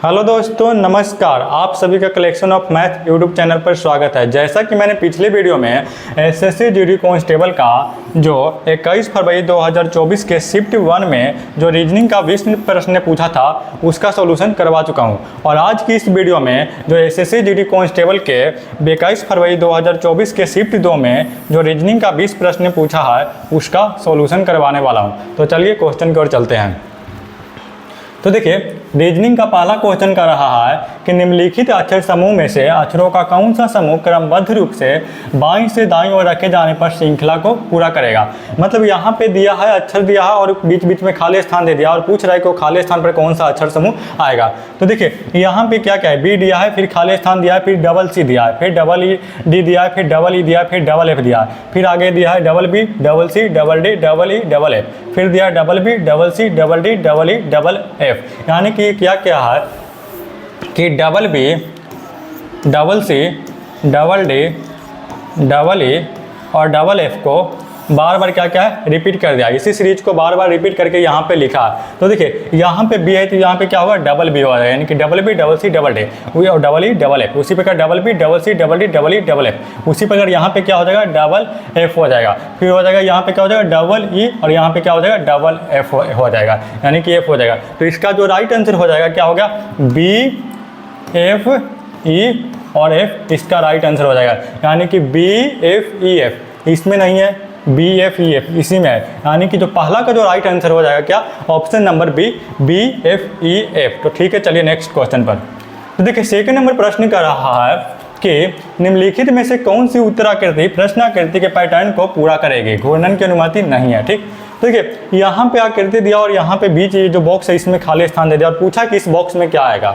Hello दोस्तों, नमस्कार। आप सभी का collection of math YouTube channel पर स्वागत है। जैसा कि मैंने पिछले वीडियो में एसएससी जीडी कांस्टेबल का जो 21 फरवरी 2024 के शिफ्ट 1 में जो रीजनिंग का 20 प्रश्न पूछा था उसका सॉल्यूशन करवा चुका हूं। और आज की इस वीडियो में जो एसएससी जीडी कांस्टेबल के 21 फरवरी 2024 के शिफ्ट 2 में जो रीजनिंग का 20 प्रश्न पूछा है उसका सॉल्यूशन करवाने वाला हूँ। तो चलिए क्वेश्चन की ओर चलते हैं। तो देखिए, रीजनिंग का पहला क्वेश्चन कर रहा है कि निम्नलिखित अक्षर समूह में से अक्षरों का कौन सा समूह क्रमबद्ध रूप से बाईं से दाईं ओर रखे जाने पर श्रृंखला को पूरा करेगा। मतलब यहाँ पे दिया है, अक्षर दिया है और बीच बीच में खाली स्थान दे दिया और पूछ रहा है कि खाली स्थान पर कौन सा अक्षर समूह आएगा। तो देखिए यहाँ पे क्या क्या है, बी दिया है, फिर खाली स्थान दिया है, फिर डबल सी दिया है, फिर डबल ई डी दिया है, फिर डबल ई दिया है, फिर डबल एफ दिया है, फिर आगे दिया है double B, double C, double D, double E, double F, फिर दिया है double B, double C, double D, double E, double F. यानी कि क्या क्या है कि double B, double C, double D, double E और डबल एफ को बार बार क्या क्या है रिपीट कर दिया। इसी सीरीज को बार बार रिपीट करके यहाँ पे लिखा। तो देखिए यहाँ पे बी है तो यहाँ पे क्या होगा, डबल बी हो जाएगा, यानी कि double B, double C, double D और डबल ई, डबल एफ। उसी प्रकार double B, double C, double D, double E, double F. उसी प्रकार यहाँ पे क्या हो जाएगा, डबल एफ हो जाएगा। फिर हो जाएगा यहाँ पे क्या हो जाएगा, डबल ई और यहाँ पे क्या हो जाएगा, डबल एफ हो जाएगा, यानी कि एफ हो जाएगा। तो इसका जो राइट आंसर हो जाएगा क्या हो गया, बी, एफ, ई और एफ इसका राइट आंसर हो जाएगा। यानी कि बी, एफ, ई, एफ इसमें नहीं है, बी, एफ, ई, एफ इसी में है। यानी कि जो पहला का जो राइट आंसर हो जाएगा क्या, option number B, B, F, E, F. तो ठीक है, चलिए नेक्स्ट क्वेश्चन पर। तो देखिए सेकंड नंबर प्रश्न कर रहा है कि निम्नलिखित में से कौन सी उत्तराकृति प्रश्नाकृति के पैटर्न को पूरा करेगी, घूर्णन की अनुमति नहीं है। ठीक, तो देखिए यहाँ पे आकृति दिया और यहाँ पे बीच जो बॉक्स है इसमें खाली स्थान दे दिया और पूछा कि इस बॉक्स में क्या आएगा।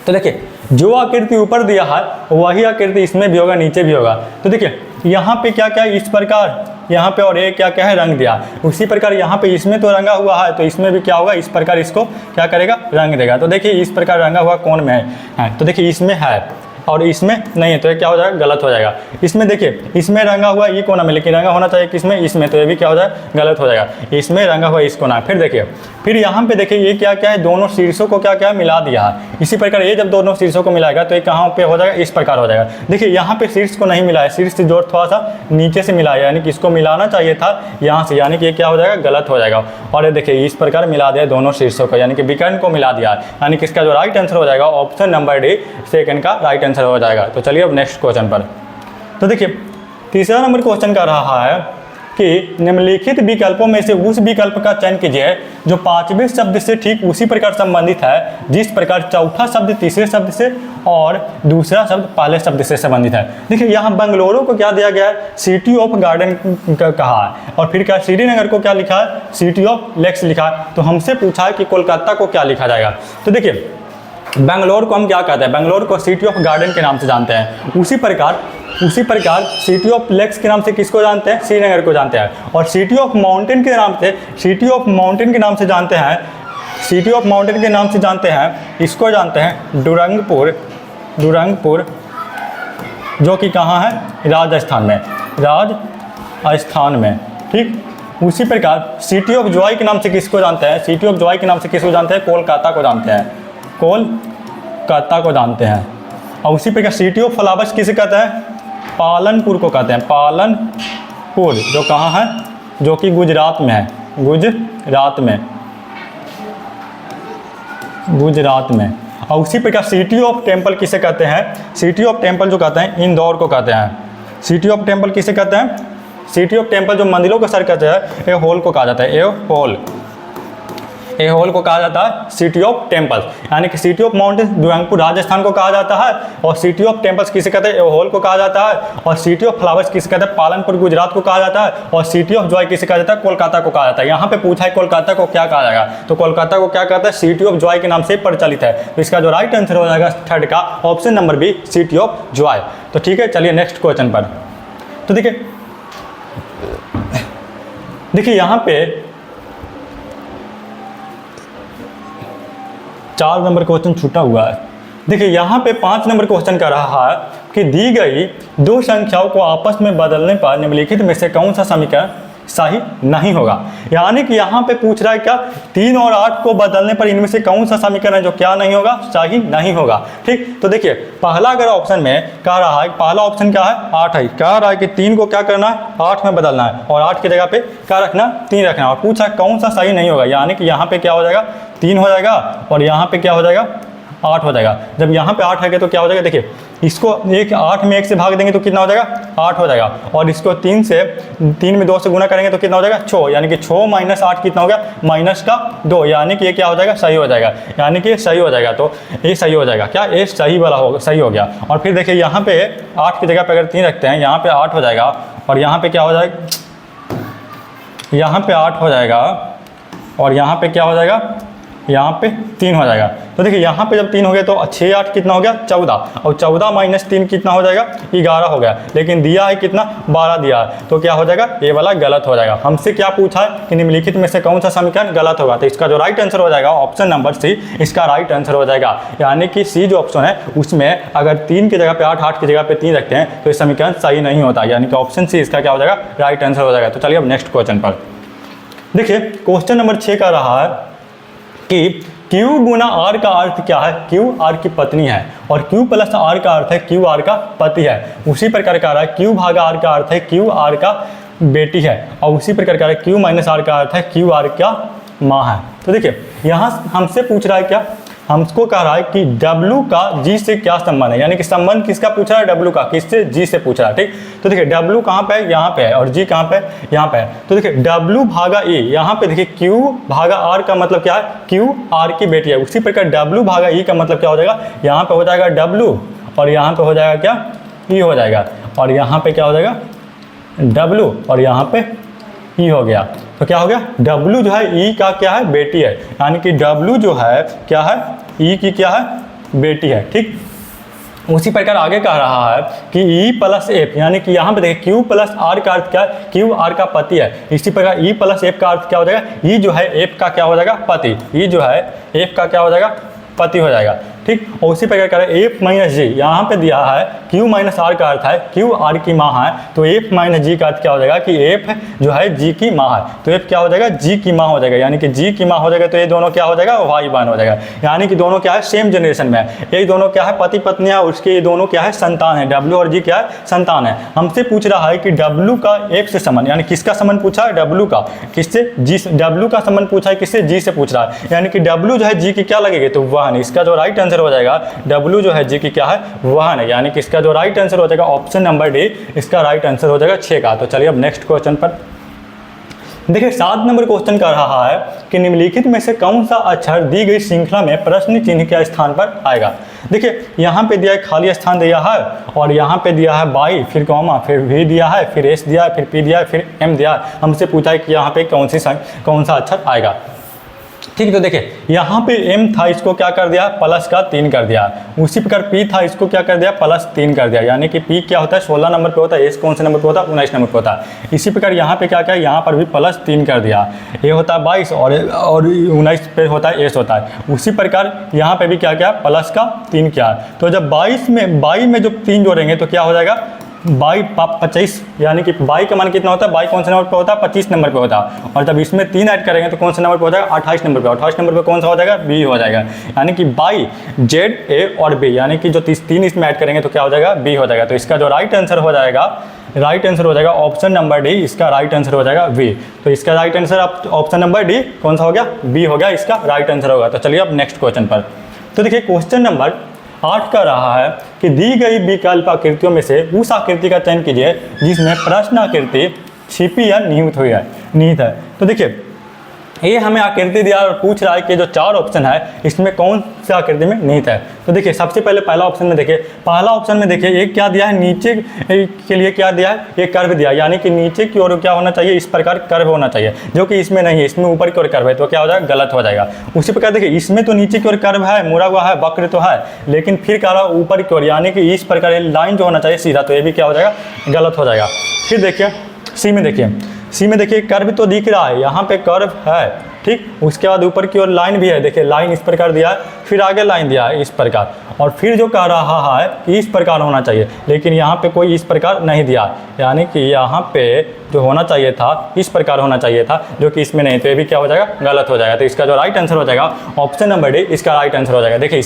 तो देखिए जो आकृति ऊपर दिया है वही आकृति इसमें भी होगा, नीचे भी होगा। तो देखिए यहाँ पे क्या क्या है, इस प्रकार यहाँ पे और ये क्या क्या है, रंग दिया। उसी प्रकार यहाँ पे इसमें तो रंगा हुआ है तो इसमें भी क्या होगा, इस प्रकार इसको क्या करेगा, रंग देगा। तो देखिए इस प्रकार रंगा हुआ कौन में है, तो देखिए इसमें है और इसमें नहीं है तो ये क्या हो जाएगा, गलत हो जाएगा। इसमें देखिए इसमें रंगा हुआ ई कोना में, लेकिन रंगा होना चाहिए किसमें, इसमें, तो ये भी क्या हो जाएगा, गलत हो जाएगा। इसमें रंगा हुआ इस कोना। फिर देखिए फिर यहाँ पे देखिए ये क्या क्या है, दोनों शीर्षों को क्या क्या है, मिला दिया है। इसी प्रकार ये जब दोनों शीर्षों को मिलाएगा तो ये कहाँ पे हो जाएगा, इस प्रकार हो जाएगा। देखिए यहाँ पे शीर्ष को नहीं मिलाया, शीर्ष से जोड़ थोड़ा सा नीचे से मिलाया, यानी कि इसको मिलाना चाहिए था यहाँ से, यानी कि ये क्या हो जाएगा, गलत हो जाएगा। और ये देखिए इस प्रकार मिला दिया दोनों शीर्षों को, यानी कि विकर्ण को मिला दिया, यानी कि इसका जो राइट आंसर हो जाएगा ऑप्शन नंबर डी, सेकंड का राइट आंसर हो जाएगा। तो चलिए अब नेक्स्ट क्वेश्चन पर। तो देखिए तीसरा नंबर क्वेश्चन कर रहा है कि निम्नलिखित विकल्पों में से उस विकल्प का चयन कीजिए जो पांचवें शब्द से ठीक उसी प्रकार संबंधित है जिस प्रकार चौथा शब्द तीसरे शब्द से और दूसरा शब्द पहले शब्द से संबंधित है। देखिए यहाँ बेंगलुरु को क्या दिया गया है, सिटी ऑफ गार्डन कहा है, और फिर क्या श्रीनगर को क्या लिखा है, सिटी ऑफ लेक्स लिखा है। तो हमसे पूछा है कि कोलकाता को क्या लिखा जाएगा। तो देखिए बेंगलोर को हम क्या कहते हैं, बेंगलोर को सिटी ऑफ गार्डन के नाम से जानते हैं। उसी प्रकार सिटी ऑफ लेक्स के नाम से किसको जानते हैं, श्रीनगर को जानते हैं। और सिटी ऑफ माउंटेन के नाम से, सिटी ऑफ माउंटेन के नाम से जानते हैं, सिटी ऑफ माउंटेन के नाम से जानते हैं, इसको जानते हैं डुरंगपुर, डुरंगपुर जो कि कहाँ है, राजस्थान में, राजस्थान में। ठीक, उसी प्रकार सिटी ऑफ जॉय के नाम से किसको जानते हैं, सिटी ऑफ जॉय के नाम से किसको जानते हैं, कोलकाता को जानते हैं, कोलकाता को जानते हैं। और उसी प्रकार सिटी ऑफ फ्लावर्स किसे कहते हैं, पालनपुर को कहते हैं, पालनपुर जो कहाँ है, जो कि गुजरात में है, गुजरात में, गुजरात में। और उसी प्रकार सिटी ऑफ टेम्पल किसे कहते हैं, सिटी ऑफ टेम्पल जो कहते हैं इंदौर को कहते हैं। सिटी ऑफ टेम्पल किसे कहते हैं, सिटी ऑफ टेम्पल जो मंदिरों का शहर कहते हैं, ए होल को कहा जाता है, ए होल को कहा जाता है सिटी ऑफ टेम्पल्स। यानी कि सिटी ऑफ माउंटेन दुरंगपुर राजस्थान को कहा जाता है, और सिटी ऑफ टेम्पल्स किसे कहते हैं, ए होल को कहा जाता है। और सिटी ऑफ फ्लावर्स किसे कहते हैं, पालनपुर गुजरात को कहा जाता है। और सिटी ऑफ जॉय किसे कहा जाता है, कोलकाता को कहा जाता है। यहाँ पे पूछा है कोलकाता को क्या कहा जाएगा, तो कोलकाता को क्या कहता है, सिटी ऑफ जॉय के नाम से प्रचलित है। तो इसका जो राइट आंसर हो जाएगा थर्ड का option number B, city of joy. तो ठीक है, चलिए नेक्स्ट क्वेश्चन पर। तो देखिए यहाँ पे 4 नंबर क्वेश्चन छूटा हुआ है। देखिए यहाँ पे 5 नंबर क्वेश्चन कर रहा है कि दी गई दो संख्याओं को आपस में बदलने पर निम्नलिखित में से कौन सा समीकरण सही नहीं होगा। यानी कि यहाँ पे पूछ रहा है क्या, 3 और 8 को बदलने पर इनमें से कौन सा समीकरण है जो क्या नहीं होगा, सही नहीं होगा। ठीक, तो देखिए पहला अगर ऑप्शन में कह रहा है, पहला ऑप्शन क्या है, 8 है, कह रहा है कि 3 को क्या करना है, 8 में बदलना है और 8 की जगह पे क्या रखना, 3 रखना है, और पूछा है कौन सा सही नहीं होगा। यानी कि यहाँ पे क्या हो जाएगा, 3 हो जाएगा और यहाँ पे क्या हो जाएगा, 8 हो जाएगा। जब यहाँ पे 8 है तो क्या हो जाएगा, देखिए इसको 8 में 1 से भाग देंगे तो कितना हो जाएगा, 8 हो जाएगा, और इसको 3 में 2 से गुना करेंगे तो कितना हो जाएगा, 6, यानी कि 6 माइनस 8 कितना हो गया, -2, यानी कि ये क्या हो जाएगा, सही हो जाएगा, यानी कि ये सही हो जाएगा। तो ये सही हो जाएगा, क्या ये सही वाला होगा, सही हो गया। और फिर देखिए यहाँ पे 8 की जगह पे अगर 3 रखते हैं, यहाँ पे 8 हो जाएगा और यहाँ पे क्या हो जाएगा, यहाँ पे 8 हो जाएगा और यहाँ पे क्या हो जाएगा, यहाँ पे 3 हो जाएगा। तो देखिए यहाँ पे जब 3 हो गया तो 6 8 कितना हो गया, 14, और 14 माइनस 3 कितना हो जाएगा, 11 हो गया, लेकिन दिया है कितना, 12 दिया है, तो क्या हो जाएगा, ये वाला गलत हो जाएगा। हमसे क्या पूछा है कि निम्नलिखित में से कौन सा समीकरण गलत होगा, तो इसका जो राइट आंसर हो जाएगा ऑप्शन नंबर सी, इसका राइट आंसर हो जाएगा। यानी कि सी जो ऑप्शन है उसमें अगर 3 की जगह पे 8, 8 की जगह पे 3 रखते हैं तो ये समीकरण सही नहीं होता, यानी कि ऑप्शन सी इसका क्या हो जाएगा, राइट आंसर हो जाएगा। तो चलिए अब नेक्स्ट क्वेश्चन पर देखिए, क्वेश्चन नंबर 6 का रहा है कि Q गुना R का अर्थ क्या है, Q R की पत्नी है, और Q प्लस R का अर्थ है Q R का पति है। उसी प्रकार का रहा है Q भागा R का अर्थ है Q R का बेटी है, और उसी प्रकार का Q माइनस R का अर्थ है Q R का माँ है। तो देखिए यहाँ हमसे पूछ रहा है क्या, हमको कह रहा है कि W का G से क्या संबंध है, यानी कि संबंध किसका पूछ रहा है, W का, किससे, G से पूछ रहा है। ठीक, तो देखिए W कहाँ पे है, यहाँ पे है, और G कहाँ पे है, यहाँ पे है। तो देखिए W भागा E, यहाँ पे देखिए Q भागा R का मतलब क्या है, Q R की बेटी है। उसी प्रकार W भागा E का मतलब क्या हो जाएगा, यहाँ पे हो जाएगा W और यहाँ पे हो जाएगा क्या, E हो जाएगा, और यहाँ पे क्या हो जाएगा, W और यहाँ पे E हो गया। तो क्या हो गया, W जो है E का क्या है, बेटी है, यानी कि W जो है क्या है, E की क्या है, बेटी है। ठीक, उसी प्रकार आगे कह रहा है कि E प्लस F, यानी कि यहाँ पे देखिए Q प्लस R का अर्थ क्या है, Q R का पति है। इसी प्रकार E प्लस F का अर्थ क्या हो जाएगा, E जो है F का क्या हो जाएगा, पति, E जो है F का क्या हो जाएगा, पति हो जाएगा। ठीक, और उसी प्रकार करें F माइनस जी, यहाँ पे दिया है Q माइनस R का अर्थ है Q R की माँ है, तो F माइनस जी का अर्थ क्या हो जाएगा कि F जो है G की माँ है, तो F क्या हो जाएगा, G की माँ हो जाएगा, यानी कि G की माँ हो जाएगा, तो ये दोनों क्या हो जाएगा, भाई बहन हो जाएगा, यानी कि दोनों क्या है, सेम जनरेशन में है, ये दोनों क्या है, पति पत्नी है, उसके ये दोनों क्या है, संतान है, W और G क्या है, संतान है। हमसे पूछ रहा है कि W का F से संबंध, यानी किसका संबंध पूछा है, W का, किससे, G, W का संबंध पूछा है किससे, G से पूछ रहा है, यानी कि W जो है G की क्या लगेगी, तो वहन। इसका जो राइट आंसर हो जाएगा, W जो है G की क्या है, वहन है, यानी कि इसका जो राइट आंसर हो जाएगा ऑप्शन नंबर डी, इसका राइट आंसर हो जाएगा 6 का। तो चलिए अब नेक्स्ट क्वेश्चन पर देखिए, 7 नंबर क्वेश्चन कर रहा है कि निम्नलिखित में से कौन सा अक्षर दी गई श्रृंखला में प्रश्न चिन्ह के स्थान पर आएगा। देखिए यहाँ पे दिया है, खाली स्थान दिया है, और यहाँ पे दिया है बाई, फिर कॉमा, फिर V दिया है, फिर S दिया है, फिर P दिया है, फिर M दिया है। हमसे पूछा है कि यहाँ पे कौन सा अक्षर आएगा। ठीक, तो देखिए यहाँ पे M था, इसको क्या कर दिया, प्लस का 3 कर दिया। उसी प्रकार P था, इसको क्या कर दिया, प्लस 3 कर दिया, यानी कि P क्या होता है, 16 नंबर पे होता है, S कौन से नंबर पे होता है, 19 नंबर पे होता है। इसी प्रकार यहाँ पे क्या क्या, यहाँ पर भी प्लस 3 कर दिया, ये होता है 22 और 19 पे होता है, S होता है। उसी प्रकार यहाँ पे भी क्या क्या, प्लस का 3 किया। तो जब 22 में जब 3 जोड़ेंगे तो क्या हो जाएगा, 25, यानी कि 22 का मान कितना होता है, 22 कौन से नंबर पे होता है, 25 नंबर पे होता है, और जब इसमें 3 ऐड करेंगे तो कौन से नंबर पे हो जाएगा, 28 नंबर पे। 28 नंबर पे कौन सा हो जाएगा, बी हो जाएगा, यानी कि बाई जेड ए और बी, यानी कि जो 3 इसमें ऐड करेंगे तो क्या हो जाएगा, बी हो जाएगा। तो इसका जो राइट आंसर हो जाएगा ऑप्शन नंबर डी, इसका राइट आंसर हो जाएगा वी। तो इसका right answer option number D कौन सा हो गया, बी हो गया, इसका राइट आंसर होगा। तो चलिए अब नेक्स्ट क्वेश्चन पर। तो देखिए क्वेश्चन नंबर 8 का रहा है कि दी गई विकल्प आकृतियों में से उस आकृति का चयन कीजिए जिसमें प्रश्न आकृति छिपी या निहित हुई है, निहित है। तो देखिए ये हमें आकृति दिया और पूछ रहा है कि जो 4 ऑप्शन है इसमें कौन सा आकृति में निहित है। तो देखिए सबसे पहले पहला ऑप्शन में देखिए, पहला ऑप्शन में देखिए एक क्या दिया है, नीचे के लिए क्या दिया है, एक कर्व दिया, यानी कि नीचे की ओर क्या होना चाहिए, इस प्रकार कर्व होना चाहिए, जो कि इसमें नहीं है, इसमें ऊपर की ओर कर्व है, तो क्या हो जाएगा, गलत हो जाएगा। उसी प्रकार देखिए इसमें तो नीचे की ओर कर्व है, मुड़ा हुआ है, वक्र तो है, लेकिन फिर क्या रहा ऊपर की ओर, यानी कि इस प्रकार लाइन जो होना चाहिए सीधा, तो ये भी क्या हो जाएगा, गलत हो जाएगा। फिर देखिए सी में देखिए, सी में देखिए कर्व तो दिख रहा है, यहाँ पे कर्व है, ठीक। उसके बाद ऊपर की ओर लाइन भी है, देखिए लाइन इस प्रकार दिया है, फिर आगे लाइन दिया है इस प्रकार, और फिर जो कह रहा है कि इस प्रकार होना चाहिए, लेकिन यहाँ पे कोई इस प्रकार नहीं दिया, यानी कि यहाँ पे जो होना चाहिए था इस प्रकार होना चाहिए था, जो कि इसमें नहीं, तो ये भी क्या हो जाएगा, गलत हो जाएगा। तो इसका जो राइट आंसर हो जाएगा ऑप्शन नंबर डी, इसका राइट आंसर हो जाएगा। देखिए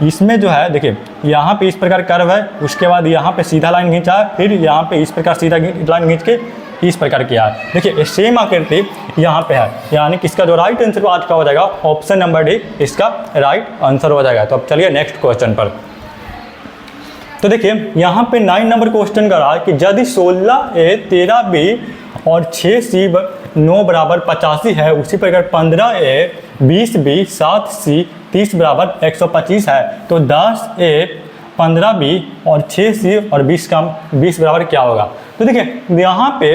इसमें जो है, देखिए यहाँ पे इस प्रकार कर्व है, उसके बाद यहाँ पे सीधा लाइन खींचा है, फिर यहाँ पे इस प्रकार सीधा लाइन खींच के इस प्रकार किया है। देखिए सेम आकृति यहाँ पे है, यानी कि इसका जो राइट आंसर आज का हो जाएगा ऑप्शन नंबर डी, इसका राइट आंसर हो जाएगा। तो अब चलिए नेक्स्ट क्वेश्चन पर। तो देखिए यहाँ पे 9 नंबर क्वेश्चन का रहा है कि यदि 16A 13B और 6C 9 बराबर 85 है, उसी प्रकार 15A 20B 7C 30 बराबर 125 है, तो 10A 15B और 6C और 20 बराबर क्या होगा। तो देखिए यहाँ पे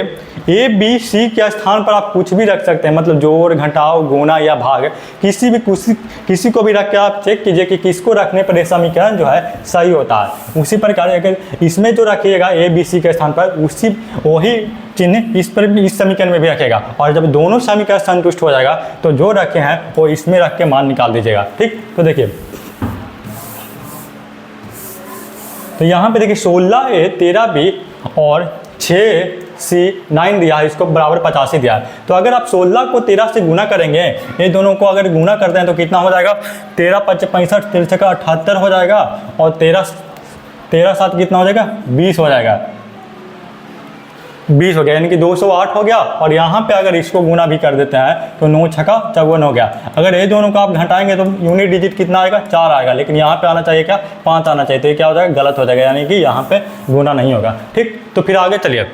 ए बी सी के स्थान पर आप कुछ भी रख सकते हैं, मतलब जोड़ घटाव गुणा या भाग, किसी को भी रख के आप चेक कीजिए कि किसको रखने पर यह समीकरण जो है सही होता है। उसी प्रकार अगर इसमें जो रखिएगा ए बी सी के स्थान पर, उसी वही चिन्ह इस पर भी, इस समीकरण में भी रखेगा, और जब दोनों समीकरण संतुष्ट हो जाएगा तो जो रखे हैं वो इसमें रख के मान निकाल दीजिएगा, ठीक। तो देखिए तो यहाँ पे देखिए 16A 13B और 6C 9 दिया है, इसको बराबर 85 दिया है। तो अगर आप 16 को 13 से गुना करेंगे, ये दोनों को अगर गुना करते हैं तो कितना हो जाएगा, 13 5 65 13 6 78 हो जाएगा, और 13 7 कितना हो जाएगा, 20 हो जाएगा, 20 हो गया, यानी कि 208 हो गया। और यहाँ पे अगर इसको गुना भी कर देते हैं तो 9 6 54 हो गया। अगर ये दोनों को आप घटाएंगे तो यूनिट डिजिट कितना आएगा, 4 आएगा, लेकिन यहाँ पे आना चाहिए क्या, 5 आना चाहिए, तो ये क्या हो जाएगा, गलत हो जाएगा, यानी कि यहाँ पे गुना नहीं होगा, ठीक। तो फिर आगे चलिए,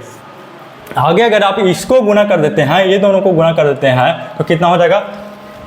आगे अगर आप इसको गुना कर देते हैं, ये दोनों को गुना कर देते हैं तो कितना हो जाएगा,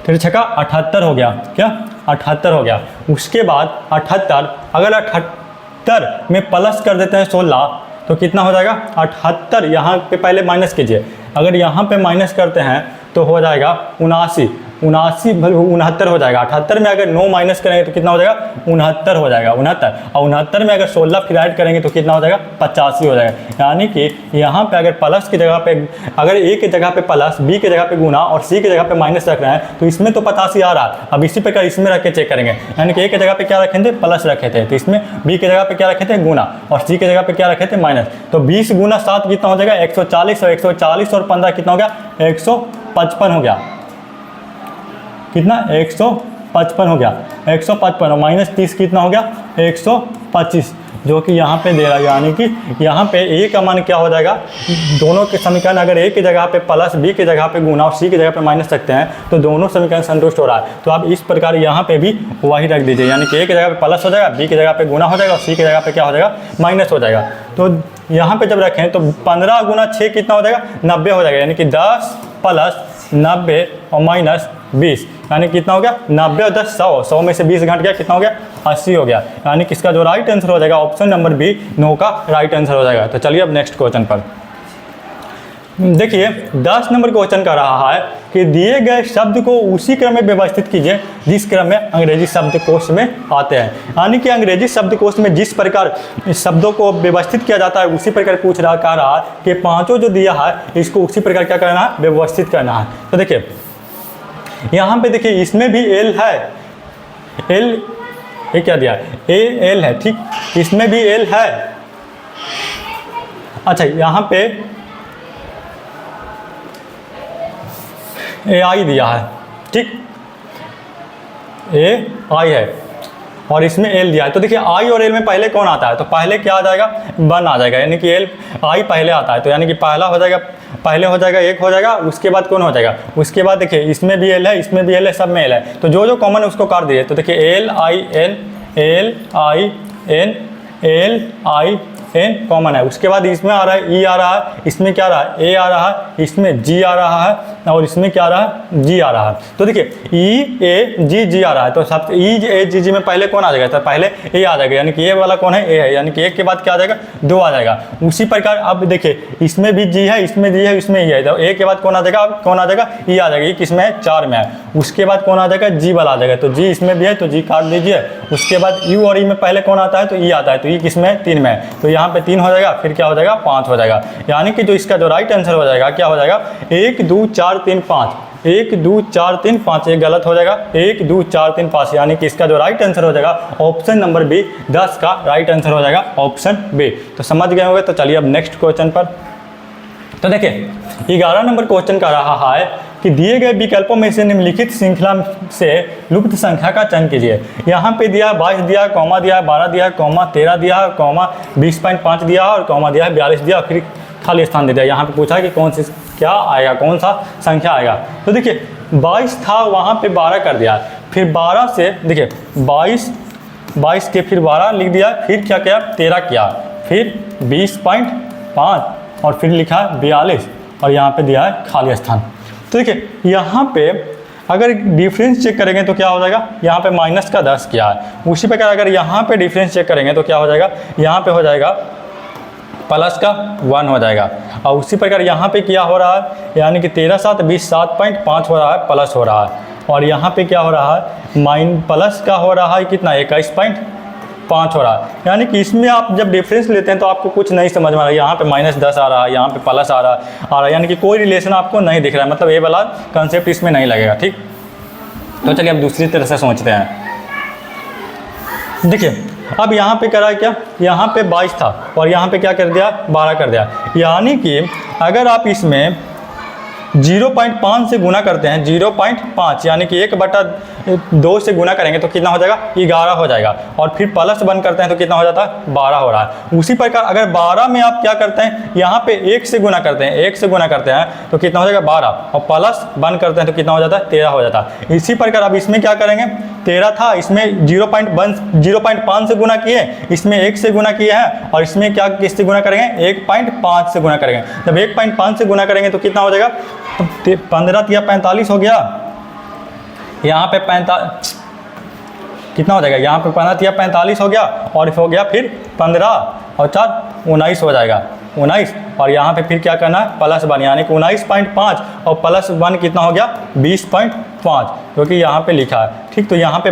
3 6 78 हो गया, क्या 78 हो गया। उसके बाद 78, अगर 78 में प्लस कर देते हैं 16 तो कितना हो जाएगा, 78 यहाँ पे पहले माइनस कीजिए, अगर यहाँ पे माइनस करते हैं तो हो जाएगा 79 69 हो जाएगा। 78 में अगर 9 माइनस करेंगे तो कितना हो जाएगा, 69 हो जाएगा, 69, और 69 में अगर 16 फिर ऐड करेंगे तो कितना हो जाएगा, 85 हो जाएगा। यानी कि यहाँ पे अगर प्लस की जगह पे, अगर ए की जगह पे प्लस, बी की जगह पे गुना और सी की जगह पे माइनस रख रहे हैं तो इसमें तो 85 आ रहा है। अब इसी प्रकार इसमें रख के चेक करेंगे, यानी कि ए की जगह पे क्या रखे थे, प्लस रखे थे, तो इसमें बी की जगह पे क्या रखे थे, गुना, और सी की जगह पे क्या रखे थे, माइनस। तो 20 गुना 7 कितना हो जाएगा, 140, और 140 और 15 कितना हो गया, 155 हो गया, कितना 155 हो गया, 155 और माइनस 30 कितना हो गया, 125, जो कि यहाँ पे दे रहा है। यानी कि यहाँ पे ए का मान क्या हो जाएगा, दोनों के समीकरण अगर ए की जगह पे प्लस, बी की जगह पे गुना और सी की जगह पे माइनस रखते हैं तो दोनों समीकरण संतुष्ट हो रहा है। तो आप इस प्रकार यहाँ पे भी वही रख दीजिए, यानी कि ए की जगह पे प्लस हो जाएगा, बी की जगह पे गुना हो जाएगा और सी की जगह पे क्या हो जाएगा, माइनस हो जाएगा। तो यहाँ पे जब रखें तो 15 गुना 6 कितना हो जाएगा, 90 हो जाएगा, यानी कि 10 प्लस 90 और माइनस 20, यानी कितना हो गया, 90 और 10 100 में से 20 घट गया, कितना हो गया, 80 हो गया। यानी कि इसका जो राइट आंसर हो जाएगा ऑप्शन नंबर बी, 9 का राइट आंसर हो जाएगा। तो चलिए अब नेक्स्ट क्वेश्चन पर देखिए, 10 नंबर क्वेश्चन का रहा है कि दिए गए शब्द को उसी क्रम में व्यवस्थित कीजिए जिस क्रम में अंग्रेजी शब्दकोश में आते हैं। यानी कि अंग्रेजी शब्दकोश में जिस प्रकार शब्दों को व्यवस्थित किया जाता है उसी प्रकार कह रहा है कि पांचों जो दिया है इसको उसी प्रकार क्या करना है, व्यवस्थित करना है। तो देखिए यहाँ पे देखिए इसमें भी एल है, एल ये क्या दिया है, ए एल है, ठीक, इसमें भी एल है। अच्छा यहाँ पे ए आई दिया है, ठीक, ए आई है और इसमें एल दिया है। तो देखिए आई और एल में पहले कौन आता है, तो पहले क्या आ जाएगा, 1 आ जाएगा, यानी कि एल आई पहले आता है, तो यानी कि पहला हो जाएगा, पहले हो जाएगा 1 हो जाएगा, उसके बाद कौन हो जाएगा, उसके बाद देखिए इसमें भी एल है, इसमें भी एल है, सब में एल है, तो जो जो कॉमन है उसको काट दीजिए। तो देखिए L I N, L I N, L I N common है, उसके बाद इसमें आ रहा है ई आ रहा है, इसमें क्या आ रहा है, ए आ रहा है, इसमें जी आ रहा है और इसमें क्या आ रहा है, जी आ रहा है। तो देखिए ई ए जी जी आ रहा है, तो सब ई ए जी जी में पहले कौन आ जाएगा, तो पहले ए आ जाएगा, यानी कि ए वाला कौन है, ए है, यानी कि एक के बाद क्या आ जाएगा, 2 आ जाएगा। उसी प्रकार अब देखिए इसमें भी जी है, इसमें जी है, इसमें ई है, तो ए के बाद कौन आ जाएगा, अब कौन आ जाएगा, ई आ जाएगा, ये किसमें है, 4 में है। उसके बाद कौन आ जाएगा, जी वाला आ जाएगा। तो जी इसमें भी है तो जी काट दीजिए। उसके बाद यू और ई में पहले कौन आता है, तो ई आता है। तो ई किस में, 3 में, तो यहाँ पे 3 हो जाएगा, फिर क्या हो जाएगा, 5 हो जाएगा। यानी कि जो इसका जो राइट आंसर हो जाएगा क्या हो जाएगा, 1 2 4 3 5, 1 2 4 3 5, ये गलत हो जाएगा, 1 2 4 3 5। यानी कि इसका जो राइट आंसर हो जाएगा ऑप्शन नंबर बी, 10 का राइट आंसर हो जाएगा ऑप्शन बी। तो समझ गए होंगे। तो चलिए अब नेक्स्ट क्वेश्चन पर। तो देखिए 11 नंबर क्वेश्चन का रहा है कि दिए गए विकल्पों में से निम्नलिखित श्रृंखला से लुप्त संख्या का चयन कीजिए। यहाँ पे दिया 22 दिया, कॉमा दिया, 12 दिया, कॉमा 13 दिया, कॉमा 20.5 दिया और कॉमा दिया 42 दिया, फिर खाली स्थान दे दिया। यहाँ पे पूछा कि कौन सी क्या आएगा, कौन सा संख्या आएगा। तो देखिए 22 था, वहाँ पे 12 कर दिया, फिर 12 से देखिए 22 के फिर 12 लिख दिया, फिर क्या किया, 13 किया, फिर 20.5 और फिर लिखा 42 और यहाँ पे दिया है खाली स्थान। तो देखिए यहाँ पे अगर डिफरेंस चेक करेंगे तो क्या हो जाएगा, यहाँ पे माइनस का 10 किया है। उसी प्रकार अगर यहाँ पे डिफरेंस चेक करेंगे तो क्या हो जाएगा, यहाँ पे हो जाएगा प्लस का 1 हो जाएगा। और उसी प्रकार यहाँ पे क्या हो रहा है, यानी कि 13 7 20 7.5 हो रहा है, प्लस हो रहा है। और यहाँ पे क्या हो रहा है, प्लस का हो रहा है कितना, 21.5 हो रहा है। यानी कि इसमें आप जब डिफरेंस लेते हैं तो आपको कुछ नहीं समझ में आ रहा है। यहाँ पे -10 आ रहा है, यहाँ पे प्लस आ रहा है, यानी कि कोई रिलेशन आपको नहीं दिख रहा है, मतलब ये वाला कंसेप्ट इसमें नहीं लगेगा। ठीक, तो चलिए अब दूसरी तरह से सोचते हैं। देखिए अब यहाँ पे करा क्या, यहाँ पे 22 था और यहाँ पे क्या कर दिया, 12 कर दिया। यानी कि अगर आप इसमें 0.5 से गुना करते हैं, 0.5 यानी कि 1/2 से गुना करेंगे तो कितना हो जाएगा, 11 हो जाएगा। और फिर प्लस 1 करते हैं तो कितना हो जाता है, 12 हो रहा है। उसी प्रकार अगर 12 में आप क्या करते हैं, यहाँ पे 1 से गुना करते हैं, 1 से गुना करते हैं तो कितना हो जाएगा, 12 और प्लस 1 करते हैं तो कितना हो जाता है, 13 हो जाता है। इसी प्रकार अब इसमें क्या करेंगे, 13 था, इसमें 0.5 से गुना किए, इसमें 1 से गुना किए हैं और इसमें क्या किससे गुना करेंगे, 1.5 से गुना करेंगे। जब 1.5 से गुना करेंगे तो कितना हो जाएगा, 15 या 45 हो गया। यहाँ पे 45 कितना हो जाएगा, यहाँ पे 15 या 45 हो गया और हो गया फिर 15 और 4 19 हो जाएगा, 19। और यहाँ पे फिर क्या करना है, +1 यानी कि 19.5 और +1 कितना हो गया, 20.5, क्योंकि यहाँ पे लिखा है। ठीक, तो यहाँ पे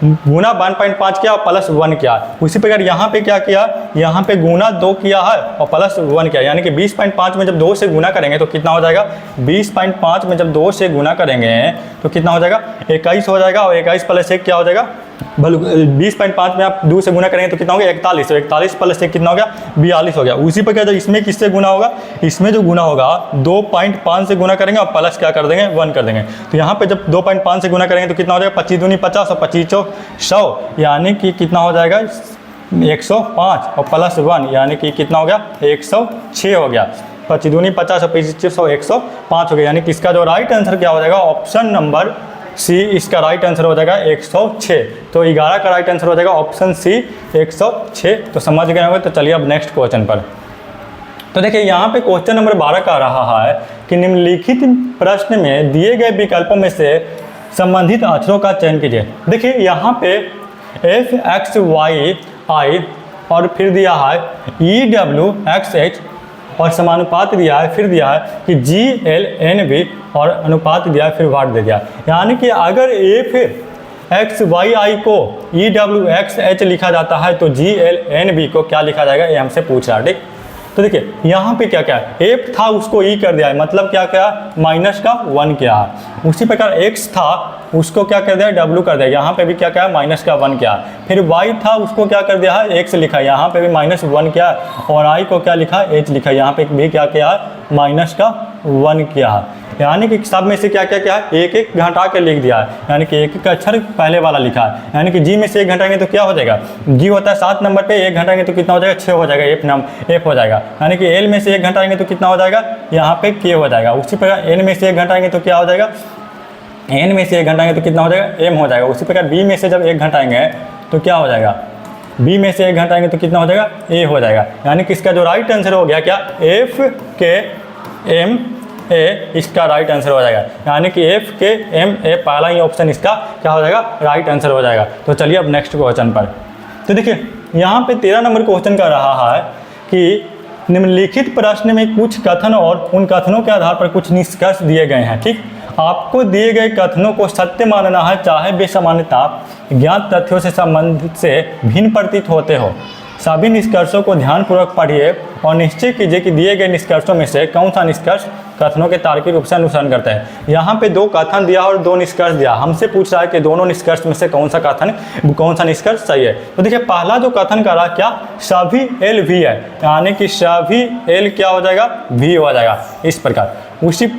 गुना 1.5 किया और +1 किया। उसी प्रकार यहाँ पे क्या किया, यहाँ पे गुना 2 किया है और +1 किया, यानी कि 20.5 में जब 2 से गुना करेंगे तो कितना हो जाएगा, 20.5 में जब 2 से गुना करेंगे तो कितना हो जाएगा, 21 हो जाएगा। और 21 + 1 क्या हो जाएगा, 20.5 में आप 2 से गुना करेंगे तो कितना हो गया, 41। तो 41 + 1 कितना हो गया, 42 हो गया। उसी प्रकार जब इसमें किससे गुना होगा, इसमें जो गुना होगा 2.5 से गुना करेंगे और प्लस क्या कर देंगे, 1 कर देंगे। तो यहाँ पे जब 2.5 से गुना करेंगे तो कितना हो जाएगा, 25 दूनी 50 और 25 100, यानी कि कितना हो जाएगा, 105 और +1 यानी कि कितना हो गया, 106 हो गया। 25 दूनी 50 और 25 100, 105 हो गया। यानी कि इसका जो राइट आंसर क्या हो जाएगा, ऑप्शन नंबर सी, इसका राइट आंसर हो जाएगा 106। तो 11 का राइट आंसर हो जाएगा ऑप्शन सी, 106। तो समझ गए होंगे। तो चलिए अब नेक्स्ट क्वेश्चन पर। तो देखिए यहाँ पे क्वेश्चन नंबर 12 का रहा है कि निम्नलिखित प्रश्न में दिए गए विकल्पों में से संबंधित अक्षरों का चयन कीजिए। देखिए यहाँ पे F X Y I और फिर दिया है E W X H और समानुपात दिया है, फिर दिया है कि G L N B और अनुपात दिया है, फिर वाट दे दिया। यानी कि अगर F X Y I को E W X H लिखा जाता है तो G L N B को क्या लिखा जाएगा, ये हमसे पूछ रहा है। ठीक, तो देखिए यहाँ पे क्या क्या है, F था उसको E कर दिया है, मतलब क्या क्या, -1 किया है। उसी प्रकार X था उसको क्या कर दिया, W कर दिया, यहाँ पे भी क्या क्या है, -1 किया है। फिर Y था उसको क्या कर दिया है, X लिखा है, यहाँ पे भी -1 किया है। और I को क्या लिखा है, H लिखा है, यहाँ पे भी क्या किया है, -1 किया है। यानी कि सब में से क्या क्या क्या है, एक एक घटा के लिख दिया है, यानी कि एक एक अक्षर पहले वाला लिखा है। यानी कि G में से 1 घटाएंगे तो क्या हो जाएगा, G होता है 7 नंबर पे, 1 घटाएंगे तो कितना हो जाएगा, 6 हो जाएगा, F हो जाएगा। यानी कि L में से 1 घटाएंगे तो कितना हो जाएगा, यहाँ पे K हो जाएगा। उसी प्रकार N में से 1 घटाएंगे तो क्या हो जाएगा, N में से 1 घटाएंगे तो कितना हो जाएगा, M हो जाएगा। उसी प्रकार B में से जब 1 घटाएंगे तो क्या हो जाएगा, B में से 1 घटाएंगे तो कितना हो जाएगा, A हो जाएगा। यानी कि इसका जो राइट आंसर हो गया क्या, F K M A इसका राइट आंसर हो जाएगा। यानी कि F K M A पहला ही ऑप्शन इसका क्या हो जाएगा, राइट आंसर हो जाएगा। तो चलिए अब नेक्स्ट क्वेश्चन पर। तो देखिए यहाँ पे 13 नंबर क्वेश्चन का रहा है कि निम्नलिखित प्रश्न में कुछ कथन और उन कथनों के आधार पर कुछ निष्कर्ष दिए गए हैं। ठीक, आपको दिए गए कथनों को सत्य मानना है, चाहे वे सामान्यता ज्ञात तथ्यों से संबंधित से भिन्न प्रतीत होते हो। सभी निष्कर्षों को ध्यानपूर्वक पढ़िए और निश्चय कीजिए कि दिए गए निष्कर्षों में से कौन सा निष्कर्ष कथनों के तार्किक रूप से अनुसरण करता है। यहाँ पे 2 कथन दिया और 2 निष्कर्ष दिया, हमसे पूछ रहा है कि दोनों निष्कर्ष में से कौन सा निष्कर्ष सही है। तो देखिए पहला जो कथन कर रहा क्या, सभी एल वी है, यानी कि सभी एल क्या हो जाएगा, वी हो जाएगा। इस प्रकार उसी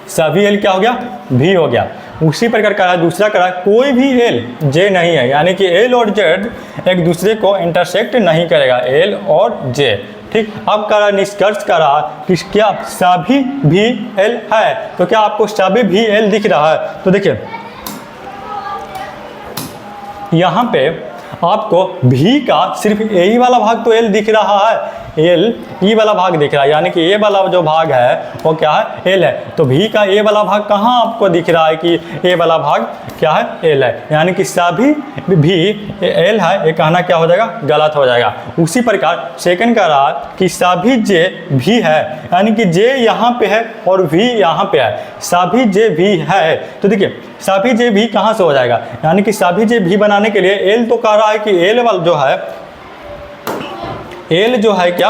सभी एल क्या हो गया, भी हो गया। उसी प्रकार करा दूसरा करा कोई भी एल जे नहीं है, यानी कि एल और जेड एक दूसरे को इंटरसेक्ट नहीं करेगा, एल और जे। ठीक, अब करा निष्कर्ष करा कि क्या सभी भी एल है, तो क्या आपको सभी भी एल दिख रहा है। तो देखिए यहाँ पे आपको भी का सिर्फ यही वाला भाग तो एल दिख रहा है, एल ई वाला भाग दिख रहा है, यानी कि ए वाला जो भाग है वो क्या है, एल है। तो भी का ए वाला भाग कहाँ आपको दिख रहा है कि ए वाला भाग क्या है, एल है, यानी कि सभी भी एल है, ये कहना क्या हो जाएगा, गलत हो जाएगा। उसी प्रकार सेकंड का रहा कि सभी जे भी है, यानी कि जे यहाँ पे है और भी यहाँ पे है, सभी जे भी है। तो देखिए सभी जे भी कहाँ से हो जाएगा, यानी कि सभी जे भी बनाने के लिए एल तो कह रहा है कि एल वाला जो है, एल जो है क्या,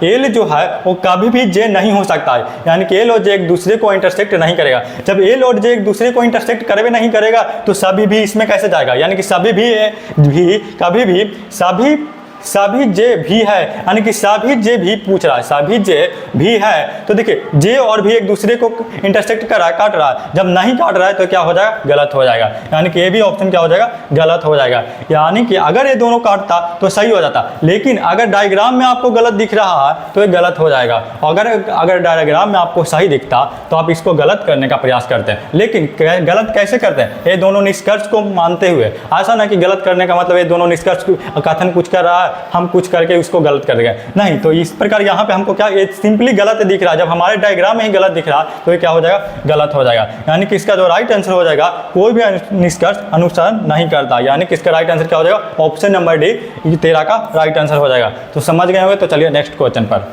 एल जो है वो कभी भी जे नहीं हो सकता है, यानी कि एल और जे एक दूसरे को इंटरसेक्ट नहीं करेगा। जब एल और जे एक दूसरे को इंटरसेक्ट करे नहीं करेगा तो सभी भी इसमें कैसे जाएगा, यानी कि सभी भी कभी भी सभी जे भी है, यानी कि सभी जे भी पूछ रहा है, सभी जे भी है। तो देखिए जे और भी एक दूसरे को इंटरसेक्ट कर रहा है, काट रहा है, जब नहीं काट रहा है तो क्या हो जाएगा, गलत हो जाएगा, यानी कि ये भी ऑप्शन क्या हो जाएगा, गलत हो जाएगा। यानी कि अगर ये दोनों काटता तो सही हो जाता, लेकिन अगर डायग्राम में आपको गलत दिख रहा है तो ये गलत हो जाएगा। अगर डायग्राम में आपको सही दिखता तो आप इसको गलत करने का प्रयास करते हैं, लेकिन गलत कैसे करते हैं, ये दोनों निष्कर्ष को मानते हुए। ऐसा ना कि गलत करने का मतलब ये दोनों निष्कर्ष कथन कुछ कर रहा है, हम कुछ करके उसको गलत कर देंगे, नहीं। तो इस प्रकार यहाँ पे हमको क्या, ये सिंपली गलत दिख रहा है, जब हमारे डायग्राम में ही गलत दिख रहा है तो ये क्या हो जाएगा, गलत हो जाएगा। यानी कि इसका जो राइट आंसर हो जाएगा, कोई भी निष्कर्ष अनुसरण नहीं करता, यानी कि इसका राइट आंसर क्या हो जाएगा, ऑप्शन नंबर डी, ये 13 का राइट आंसर हो जाएगा। तो समझ गए होंगे। तो चलिए नेक्स्ट क्वेश्चन पर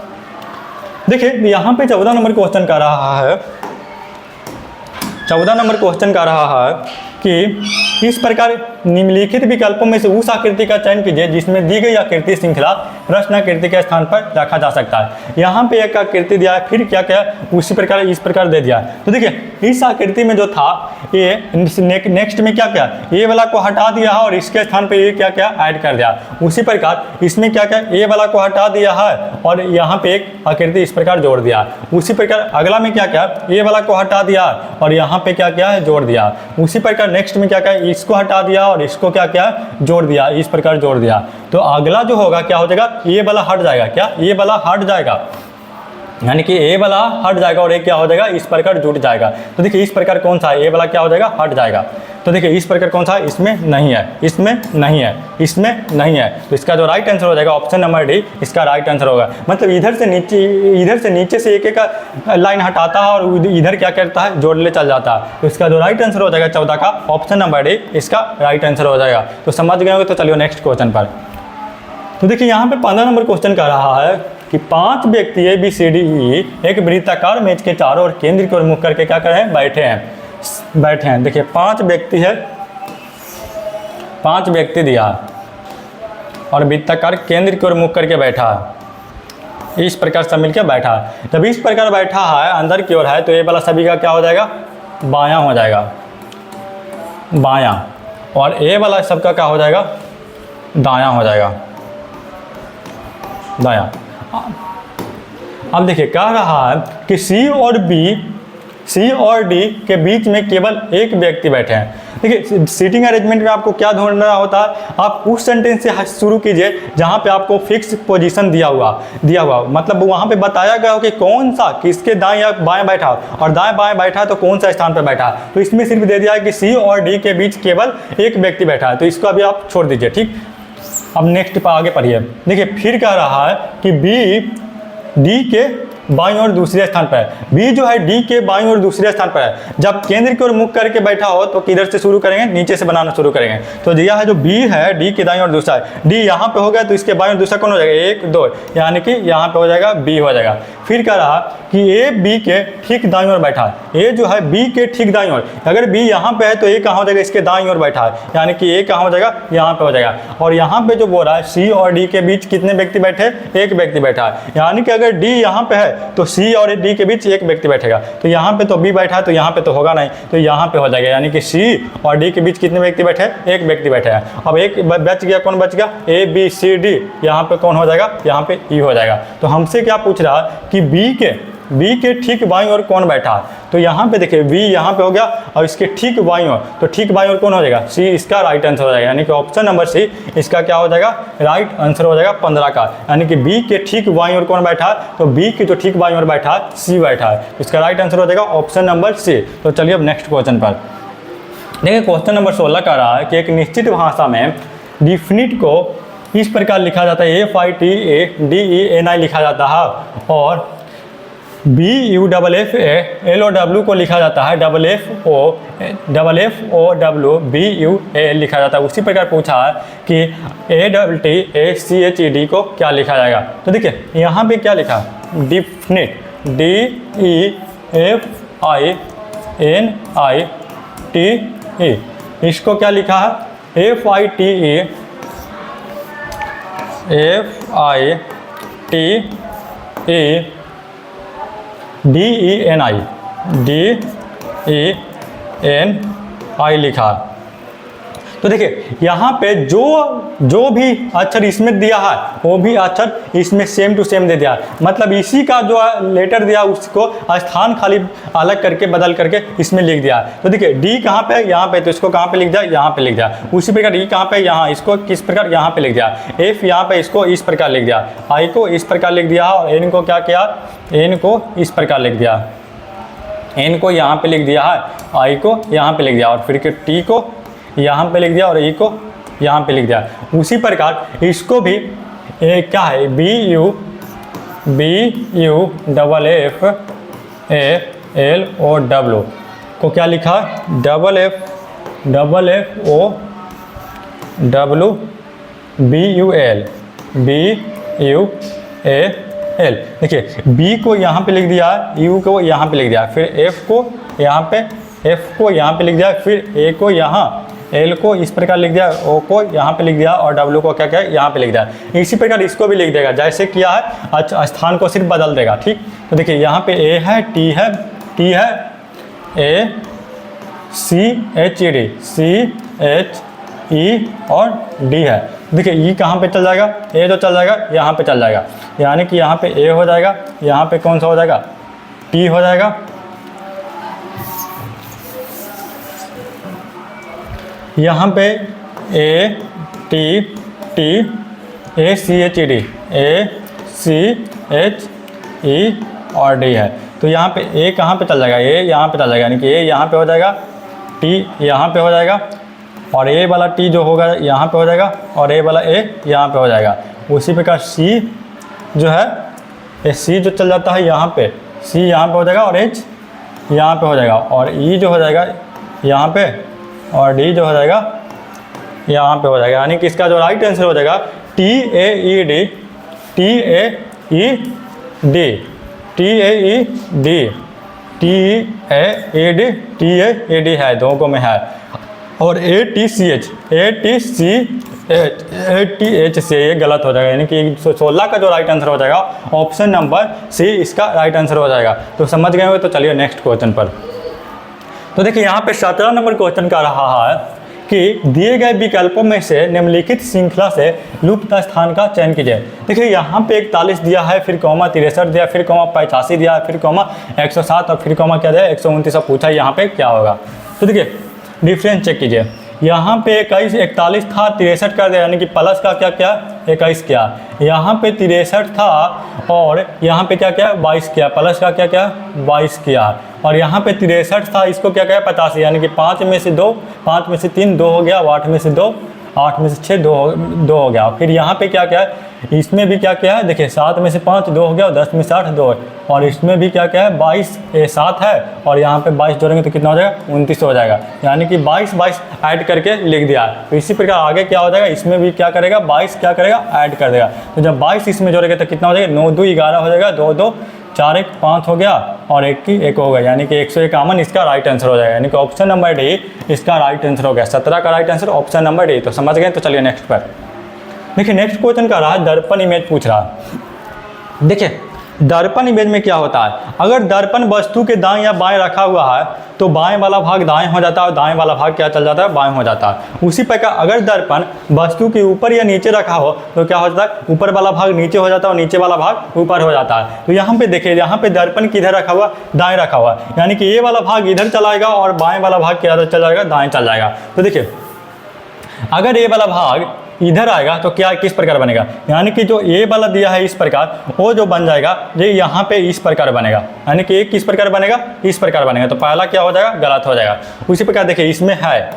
देखिए, यहाँ पे 14 नंबर क्वेश्चन का रहा है, 14 नंबर क्वेश्चन का रहा है कि इस प्रकार निम्नलिखित विकल्पों में से उस आकृति का चयन कीजिए जिसमें दी गई आकृति श्रृंखला प्रश्न आकृति के स्थान पर रखा जा सकता है। यहाँ पे एक आकृति दिया है, फिर क्या क्या उसी प्रकार इस प्रकार दे दिया है। तो देखिए इस आकृति में जो था ये नेक्स्ट में क्या क्या, ये वाला को हटा दिया है और इसके स्थान पर ये क्या क्या ऐड कर दिया। उसी प्रकार इसमें क्या क्या, ये वाला को हटा दिया है और यहाँ पे एक आकृति इस प्रकार जोड़ दिया। उसी प्रकार अगला में क्या क्या, ये वाला को हटा दिया और यहाँ पे क्या क्या है, जोड़ दिया। उसी प्रकार नेक्स्ट में क्या क्या, इसको हटा दिया और इसको क्या क्या जोड़ दिया, इस प्रकार जोड़ दिया। तो अगला जो होगा क्या हो जाएगा, ये वाला हट जाएगा, क्या ये वाला हट जाएगा, यानी कि ए वाला हट जाएगा और ए क्या हो जाएगा, इस प्रकार जुड़ जाएगा। तो देखिए इस प्रकार कौन सा है, ए वाला क्या हो जाएगा, हट जाएगा। तो देखिए इस प्रकार कौन सा है, इसमें नहीं है, इसमें नहीं है, इसमें नहीं है। तो इसका जो राइट आंसर हो जाएगा ऑप्शन नंबर डी, इसका राइट आंसर होगा। मतलब इधर से नीचे से एक एक लाइन हटाता है और इधर क्या करता है, जोड़ने चल जाता है। तो इसका जो राइट आंसर हो जाएगा 14 का ऑप्शन नंबर डी, इसका राइट आंसर हो जाएगा। तो समझ गए होंगे। तो चलिए नेक्स्ट क्वेश्चन पर। तो देखिए यहाँ पे 15 नंबर क्वेश्चन का रहा है कि 5 व्यक्ति ABCDE एक वृत्ताकार मेज के चारों ओर केंद्र की ओर मुख करके क्या कर रहे हैं, बैठे हैं। देखिए 5 व्यक्ति है, 5 व्यक्ति दिया है और वृत्ताकार केंद्र की ओर मुख करके बैठा है, इस प्रकार सब मिलकर बैठा है। जब इस प्रकार बैठा है अंदर की ओर है तो ये वाला सभी का क्या हो जाएगा, बायां हो जाएगा, बायां, और ये वाला सबका क्या हो जाएगा, दायां हो जाएगा, दायां। अब देखिए कह रहा है कि सी और डी के बीच में केवल एक व्यक्ति बैठे हैं। देखिए सीटिंग अरेंजमेंट में आपको क्या ढूंढना होता है, आप उस सेंटेंस से शुरू कीजिए जहां पे आपको फिक्स पोजीशन दिया हुआ मतलब वहां पे बताया गया हो कि कौन सा किसके दाएं या बाएं बैठा, और दाएं बाएं बैठा है तो कौन सा स्थान पर बैठा है। तो इसमें सिर्फ दे दिया है कि सी और डी के बीच केवल एक व्यक्ति बैठा है, तो इसको अभी आप छोड़ दीजिए। ठीक, अब नेक्स्ट पर आगे पढ़िए। देखिए फिर कह रहा है कि बी डी के बाईं ओर दूसरे स्थान पर है, बी जो है डी के बाईं ओर दूसरे स्थान पर है। जब केंद्र की ओर मुख करके बैठा हो तो किधर से शुरू करेंगे, नीचे से बनाना शुरू करेंगे। तो दिया है जो बी है डी के दाईं ओर दूसरा है, डी यहाँ पे हो गया तो इसके बाईं ओर दूसरा कौन हो जाएगा, 1 2, यानी कि यहाँ पे हो जाएगा बी हो जाएगा। फिर कह रहा कि ए बी के ठीक दाईं ओर बैठा है, ए जो है बी के ठीक दाईं ओर, अगर बी यहाँ पे है तो ए कहाँ हो जाएगा, इसके दाईं ओर बैठा है, यानी कि ए कहाँ हो जाएगा, यहाँ पे हो जाएगा। और यहाँ पे जो बोल रहा है सी और डी के बीच कितने व्यक्ति बैठे, एक व्यक्ति बैठा है, यानी कि अगर डी यहाँ पे है तो सी और डी के बीच एक व्यक्ति बैठेगा। तो यहाँ पे तो बी बैठा है तो यहाँ पे तो होगा नहीं, तो यहाँ पे हो जाएगा, यानी कि सी और डी के बीच कितने व्यक्ति बैठे, एक व्यक्ति बैठे हैं। अब एक बच गया, कौन बच गया, ए बी सी डी, यहाँ पे कौन हो जाएगा, यहाँ पे ई हो जाएगा। तो हमसे क्या पूछ रहा कि बी के ठीक बाईं ओर कौन बैठा है, तो यहाँ पे देखिए बी यहाँ पे हो गया और इसके ठीक बाईं ओर, तो ठीक बाईं ओर कौन हो जाएगा, सी, इसका राइट आंसर हो जाएगा, यानी कि ऑप्शन नंबर सी इसका क्या हो जाएगा, राइट आंसर हो जाएगा 15 का। यानी कि बी के ठीक बाईं ओर कौन बैठा है, तो बी के जो ठीक बाईं ओर बैठा है सी बैठा है, इसका राइट आंसर हो जाएगा ऑप्शन नंबर सी। तो चलिए अब नेक्स्ट क्वेश्चन पर देखिए। क्वेश्चन नंबर 16 कह रहा है कि एक निश्चित भाषा में डिफिनिट को इस प्रकार लिखा जाता है, FITADENI लिखा जाता है, और BUFFLOW को लिखा जाता है FFOWBUA लिखा जाता है। उसी प्रकार पूछा है कि ATTACHED को क्या लिखा जाएगा। तो देखिए यहाँ पे क्या लिखा है, डिफिनिट, DEFINITE, इसको क्या लिखा है, FITADENI, लिखा। तो देखिए यहाँ पे जो भी अक्षर इसमें दिया है वो भी अक्षर इसमें सेम टू सेम दे दिया है, मतलब इसी का जो लेटर दिया उसको स्थान खाली अलग करके बदल करके इसमें लिख दिया है। तो देखिए डी कहाँ पे है, यहाँ पे, तो इसको कहाँ पे लिख दिया, यहाँ पे लिख दिया। उसी प्रकार ई कहाँ पे, यहाँ, इसको किस प्रकार यहाँ पे लिख दिया। एफ यहाँ पे इसको इस प्रकार लिख दिया, आई को इस प्रकार लिख दिया, और एन को क्या किया, एन को इस प्रकार लिख दिया, एन को यहाँ पे लिख दिया है, आई को यहाँ पे लिख दिया, और फिर टी को यहाँ पे लिख दिया और ई को यहाँ पे लिख दिया। उसी प्रकार इसको भी क्या है, BUFFALOW को क्या लिखा, FFOWBUL। देखिए बी को यहाँ पे लिख दिया, यू को यहाँ पे लिख दिया, फिर एफ को यहाँ पे लिख दिया, फिर ए को यहाँ, एल को इस प्रकार लिख दिया, ओ को यहाँ पे लिख दिया, और डब्ल्यू को क्या यहाँ पे लिख दिया। इसी प्रकार इसको भी लिख देगा जैसे किया है, अच्छा स्थान को सिर्फ बदल देगा, ठीक। तो देखिए यहाँ पे ए है, टी है, CHED और डी है। देखिए ई कहाँ पे चल जाएगा, ए जो चल जाएगा यहाँ पे चल जाएगा, यानी कि यहाँ पे ए हो जाएगा, यहाँ पे कौन सा हो जाएगा, टी हो जाएगा, यहाँ पे ACHE और डी है। तो यहाँ पे ए कहाँ पे चल जाएगा, ए यहाँ पे चल जाएगा, यानी कि ए यहाँ पे हो जाएगा, टी यहाँ पे हो जाएगा, और ए वाला टी जो होगा यहाँ पे हो जाएगा, और ए वाला ए यहाँ पे हो जाएगा। उसी प्रकार सी जो है, ये सी जो चल जाता है यहाँ पे, सी यहाँ पे हो जाएगा, और एच यहाँ पे हो जाएगा, और ई जो हो जाएगा यहाँ पे, और डी जो हो जाएगा यहाँ पे हो जाएगा। यानी कि इसका जो राइट आंसर हो जाएगा TAED है, दोनों में है, और ATH से ये गलत हो जाएगा, यानी कि 16 का जो राइट आंसर हो जाएगा ऑप्शन नंबर सी इसका राइट आंसर हो जाएगा। तो समझ गए हो, तो चलिए नेक्स्ट क्वेश्चन पर। तो देखिए यहाँ पे 17 नंबर क्वेश्चन का रहा है कि दिए गए विकल्पों में से निम्नलिखित श्रृंखला से लुप्त स्थान का चयन कीजिए। देखिए यहाँ पे 41 दिया है, फिर कॉमा 63 दिया, फिर कॉमा 85 दिया, फिर कॉमा 107 और फिर कॉमा क्या दिया 129। पूछा यहाँ पे क्या होगा। तो देखिए डिफरेंस चेक कीजिए, यहाँ पे 41 था, 63 कर दिया, यानी कि प्लस का क्या क्या 21 किया, यहाँ पे 63 था और यहाँ पे क्या क्या 22 किया, प्लस का क्या क्या 22 किया, और यहाँ पे 63 था, इसको क्या क्या 85, यानी कि 5 में से 2, 5 में से 3 2 हो गया, 8 में से 2 8 में से 6 2 हो गया। फिर यहाँ पे क्या क्या है, इसमें भी क्या क्या है, देखिए 7 में से 5 2 हो गया, और 10 में से 8 2 है, और इसमें भी क्या क्या है 22 7 है, और यहाँ पे 22 जोड़ेंगे तो कितना हो जाएगा 29 हो जाएगा, यानी कि 22 ऐड करके लिख दिया। तो इसी प्रकार आगे क्या हो जाएगा, इसमें भी क्या करेगा 22 क्या करेगा ऐड कर देगा। तो जब 22 इसमें जोड़ेंगे तो कितना हो जाएगा 9 2 11 हो जाएगा, 2 2 4 1 5 हो गया, और 1 की 1 हो गया, यानी कि 151 इसका राइट आंसर हो जाएगा। यानी कि ऑप्शन नंबर डी इसका राइट आंसर हो गया। 17 का right answer option number D. तो समझ गए। तो चलिए नेक्स्ट पर देखिए, नेक्स्ट क्वेश्चन का रहा है दर्पण इमेज पूछ रहा है। देखिए दर्पण इमेज में क्या होता है, अगर दर्पण वस्तु के दाएं या बाएं रखा हुआ है तो बाएं वाला भाग दाएं हो जाता है और दाएं वाला भाग क्या चल जाता है, बाएं हो जाता है। उसी प्रकार अगर दर्पण वस्तु के ऊपर या नीचे रखा हो तो क्या हो जाता है, ऊपर वाला भाग नीचे हो जाता है और नीचे वाला भाग ऊपर हो जाता है। तो यहाँ पे देखिए, यहाँ पे दर्पण किधर रखा हुआ, दाएं रखा हुआ, यानी कि ये वाला भाग इधर चलाएगा और बाएं वाला भाग क्या चल जाएगा, दाएं चल जाएगा। तो देखिए अगर ये वाला भाग इधर आएगा तो क्या किस प्रकार बनेगा, यानी कि जो ए वाला दिया है इस प्रकार, वो जो बन जाएगा ये यहाँ पे इस प्रकार बनेगा, यानी कि एक किस प्रकार बनेगा, इस प्रकार बनेगा। तो पहला क्या हो जाएगा, गलत हो जाएगा। उसी प्रकार देखिए इसमें है,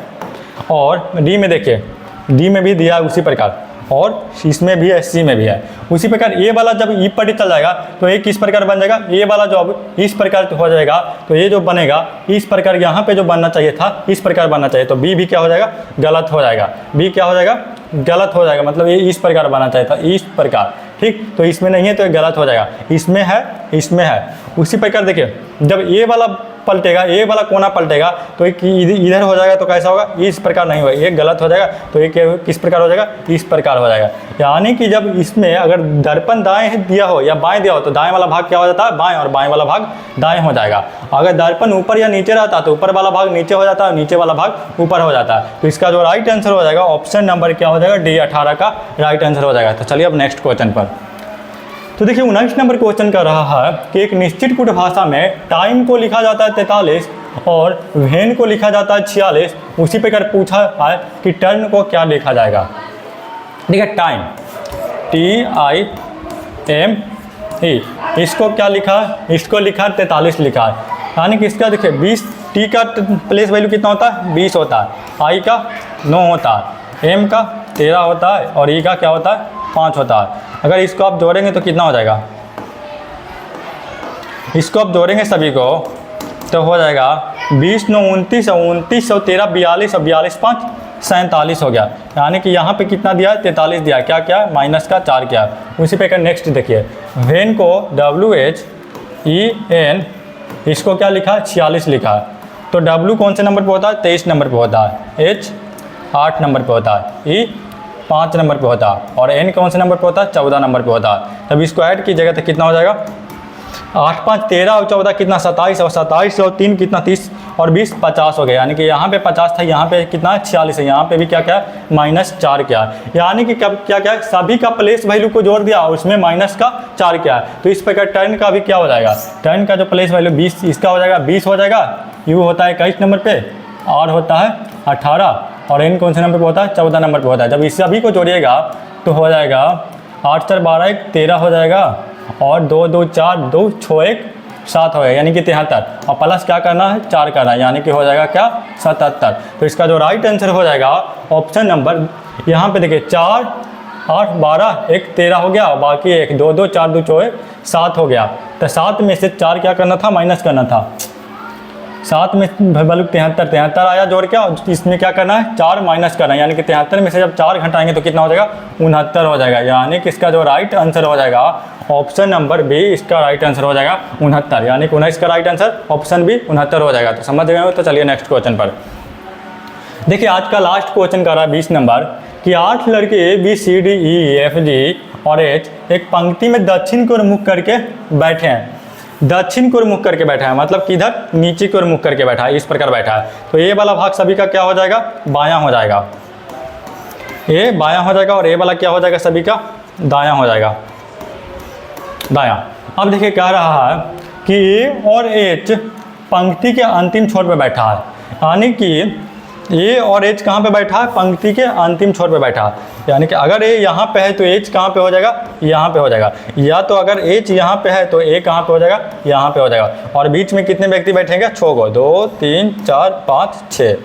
और डी में देखिए, डी में भी दिया है उसी प्रकार, और इसमें भी है, सी में भी है। उसी प्रकार ए वाला जब ई पर चल जाएगा तो ये किस प्रकार बन जाएगा, ए वाला जो अब इस प्रकार हो जाएगा तो ये जो बनेगा इस प्रकार, यहाँ पे जो बनना चाहिए था इस प्रकार बनना चाहिए, तो बी भी क्या हो जाएगा, गलत हो जाएगा। बी क्या हो जाएगा, गलत हो जाएगा, मतलब ये इस प्रकार बनना चाहिए था, इस प्रकार, ठीक। तो इसमें नहीं है तो ये गलत हो जाएगा, इसमें है, इसमें है। उसी प्रकार देखिए जब ए वाला पलटेगा, ए वाला कोना पलटेगा तो एक इधर हो जाएगा, तो कैसा होगा, इस प्रकार नहीं होगा, ये गलत हो जाएगा। तो ये किस प्रकार हो जाएगा, इस प्रकार हो जाएगा। यानी कि जब इसमें अगर दर्पण दाएं दिया हो या बाएं दिया हो तो दाएं वाला भाग क्या हो जाता है, बाएं, और बाएं वाला भाग दाएं हो जाएगा। अगर दर्पण ऊपर या नीचे रहता तो ऊपर वाला भाग नीचे हो जाता है, नीचे वाला भाग ऊपर हो जाता है। तो इसका जो राइट आंसर हो जाएगा ऑप्शन नंबर क्या हो जाएगा, डी 18 का राइट आंसर हो जाएगा। तो चलिए अब नेक्स्ट क्वेश्चन पर। तो देखिए 19 नंबर क्वेश्चन का रहा है कि एक निश्चित कुट भाषा में टाइम को लिखा जाता है 43 और वेन को लिखा जाता है 46। उसी प्रकार पूछा है कि टर्न को क्या लिखा जाएगा। देखिए टाइम TIME, इसको क्या लिखा है, इसको लिखा है 43 लिखा है, यानी कि इसका देखिए 20, टी का प्लेस वैल्यू कितना होता है 20 होता है, आई का 9 होता है, एम का 13 होता है, और ई का क्या होता है 5 होता है। अगर इसको आप जोड़ेंगे तो कितना हो जाएगा, इसको आप जोड़ेंगे सभी को तो हो जाएगा 20 9 29 और 29 और 13 42 और 42 5 47 हो गया। यानी कि यहाँ पे कितना दिया है 43 दिया, क्या क्या माइनस का 4 क्या। उसी पे नेक्स्ट देखिए, वेन को WHEN, इसको क्या लिखा है 46 लिखा है। तो W कौन से नंबर पे होता है, 23 नंबर पे होता है, H 8 नंबर पे होता है, E 5 नंबर पे होता है, और N कौन से नंबर पे होता है 14 नंबर पे होता है। तब इसको ऐड कीजिएगा तो कितना हो जाएगा, 8 5 13 और 14 कितना 27, और 27 और 3 कितना 30, और 20 50 हो गया। यानी कि यहाँ पे 50 था, यहाँ पे कितना 46 है, यहाँ पे भी क्या क्या -4 क्या है। यानी कि कब क्या क्या है, सभी का प्लेस वैल्यू को जोड़ दिया और उसमें माइनस का 4 क्या है। तो इस प्रकार टर्न का भी क्या हो जाएगा, टर्न का जो प्लेस वैल्यू 20 इसका हो जाएगा 20 हो जाएगा, U होता है 21 नंबर पे, R होता है 18, और N कौन से नंबर पे होता है 14 नंबर पे होता है। जब इस सभी को जोड़िएगा तो हो जाएगा 8 4 12 1 13 हो जाएगा, और 2 2 4 2 6 1 7 हो गया, यानी कि 73, और प्लस क्या करना है 4 करना है, यानी कि हो जाएगा क्या 77। तो इसका जो राइट आंसर हो जाएगा ऑप्शन नंबर, यहाँ पे देखिए 4 8 12 1 13 हो गया, और बाकी 1 2 2 4 2 6 7 हो गया। तो 7 में से 4 क्या करना था, माइनस करना था। 7 में वैल्यू 73 आया जोड़ के, और इसमें क्या करना है 4 माइनस करना है, यानी कि 73 में से जब 4 घटाएंगे तो कितना हो जाएगा 69 हो जाएगा। यानी कि इसका जो राइट आंसर हो जाएगा ऑप्शन नंबर बी, इसका राइट आंसर हो जाएगा 69, यानी कि 19 का राइट आंसर ऑप्शन बी 69 हो जाएगा। तो समझ गए हो। तो चलिए नेक्स्ट क्वेश्चन पर। देखिए आज का लास्ट क्वेश्चन कर रहा है 20 नंबर कि 8 लड़के ABCDEFG और H एक पंक्ति में दक्षिण की ओर मुख करके बैठे हैं। दक्षिण की ओर मुख करके बैठा है, मतलब किधर, नीचे की ओर मुख करके बैठा है, इस प्रकार बैठा है। तो ये वाला भाग सभी का क्या हो जाएगा, बायां हो जाएगा, ये बायां हो जाएगा, और ये वाला क्या हो जाएगा सभी का दायां हो जाएगा, दायां। अब देखिए कह रहा है कि A और H पंक्ति के अंतिम छोर पे बैठा है, यानी कि A और H कहाँ पे बैठा है, पंक्ति के अंतिम छोर पे बैठा है। यानी कि अगर A यहाँ पे है तो H कहाँ पे हो जाएगा, यहाँ पे हो जाएगा, या तो अगर H यहाँ पे है तो A कहाँ पे हो जाएगा, यहाँ पे हो जाएगा। और बीच में कितने व्यक्ति बैठेंगे, 6 को, 2 3 4 5 6,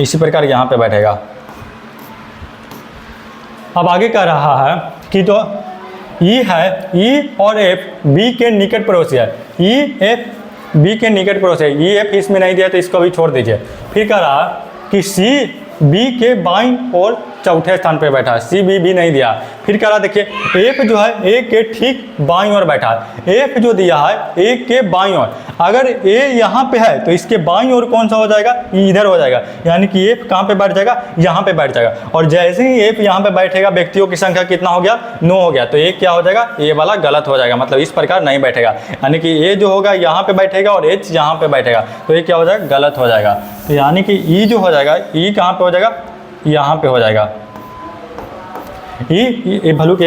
इसी प्रकार यहाँ पे बैठेगा। अब आगे कह रहा है कि जो ई है, ई और एफ बी के निकट पड़ोसी है, ई एफ बी के निकट पड़ोसी है, ई एफ इसमें नहीं दिया तो इसको भी छोड़ दीजिए। फिर कह रहा है कि सी बी के बाईं और चौथे स्थान पर बैठा है, सी बी नहीं दिया। फिर कह रहा देखिए एफ जो है ए के ठीक बाईं ओर बैठा है, एफ जो दिया है ए के बाईं ओर, अगर ए यहाँ पे है तो इसके बाईं ओर कौन सा हो जाएगा, इधर हो जाएगा, यानी कि एफ कहाँ पे बैठ जाएगा, यहाँ पे बैठ जाएगा। और जैसे ही एफ यहाँ पे बैठेगा व्यक्तियों की संख्या कितना हो गया, 9 हो गया, तो ए क्या हो जाएगा, ए वाला गलत हो जाएगा, मतलब इस प्रकार नहीं बैठेगा, यानी कि ए जो होगा यहाँ पे बैठेगा और एच यहाँ पे बैठेगा, तो ये क्या हो जाएगा, गलत हो जाएगा। तो यानी कि ई जो हो जाएगा, ई कहाँ पे हो जाएगा, यहाँ पे हो जाएगा, ई भलू के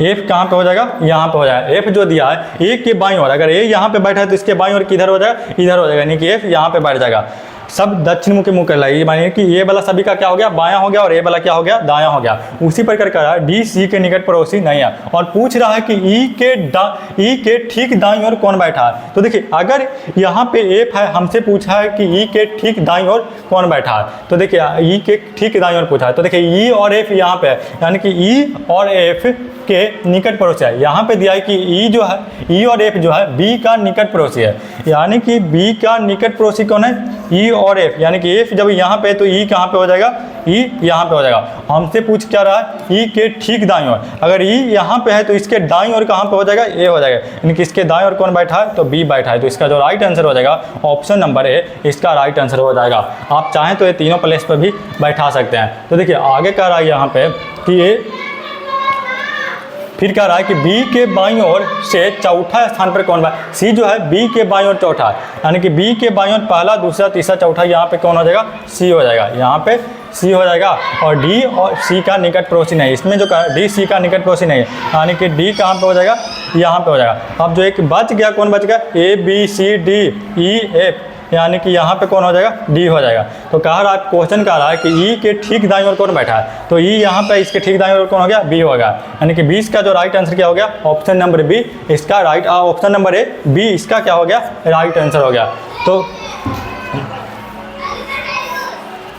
एफ कहाँ पे हो जाएगा, यहाँ पे हो जाएगा। एफ जो दिया है ए के बाईं ओर, अगर ए यहाँ पे बैठा है तो इसके बाईं ओर किधर हो जाएगा, इधर हो जाएगा, यानी कि एफ यहाँ पे बैठ जाएगा। सब दक्षिण मुखी मुँह कर लाइए, मानिए कि ए वाला सभी का क्या हो गया, बायां हो गया, और ए वाला क्या हो गया, दायां हो गया। उसी प्रकार कर रहा है डी सी के निकट पड़ोसी नहीं है, और पूछ रहा है कि ई के ठीक दाईं ओर कौन बैठा है। तो देखिए अगर यहाँ पे एफ है, हमसे पूछा है कि ई के ठीक दाईं ओर कौन बैठा है, तो देखिए ई के ठीक दाईं ओर पूछा है, तो देखिए ई और एफ यहाँ पे है, यानी कि ई और एफ के निकट पड़ोसी है। यहाँ पे दिया है कि ई जो है, ई और एफ जो है बी का निकट पड़ोसी है, यानी कि बी का निकट पड़ोसी कौन है, ई और एफ, यानी कि एफ जब यहाँ पे तो ई कहाँ पे हो जाएगा, ई यहाँ पे हो जाएगा। हमसे पूछ क्या रहा है, ई के ठीक दाईं ओर, अगर ई यहाँ पे है तो इसके दाईं ओर कहाँ पे हो जाएगा, ए हो जाएगा, यानी कि इसके दाईं ओर कौन बैठा है, तो बी बैठा है, तो इसका जो राइट आंसर हो जाएगा ऑप्शन नंबर ए, इसका राइट आंसर हो जाएगा। आप चाहें तो ये तीनों प्लेस पर भी बैठा सकते हैं। तो देखिए आगे कह रहा है यहाँ पे कि ये फिर कह रहा है कि बी के बाईं ओर से चौथा स्थान पर कौन बैठा, सी जो है बी के बाईं ओर चौथा है, यानी कि बी के बाईं ओर पहला, दूसरा, तीसरा, चौथा, यहाँ पे कौन हो जाएगा, सी हो जाएगा, यहाँ पे सी हो जाएगा। और डी और सी का निकट पड़ोसी नहीं, इसमें जो कहा डी सी का निकट पड़ोसी नहीं है, यानी कि डी कहाँ पे हो जाएगा, यहाँ पे हो जाएगा। अब जो एक बच गया, कौन बच गया, A B C D E F, यानी कि यहाँ पे कौन हो जाएगा, डी हो जाएगा। तो कह रहा है, क्वेश्चन कह रहा है कि ई के ठीक दाईं ओर कौन बैठा है, तो ई यहाँ पे इसके ठीक दाईं ओर कौन हो गया, बी हो गया, यानी कि 20 का जो राइट आंसर क्या हो गया, ऑप्शन नंबर बी, इसका right, option number A B इसका क्या हो गया, राइट आंसर हो गया। तो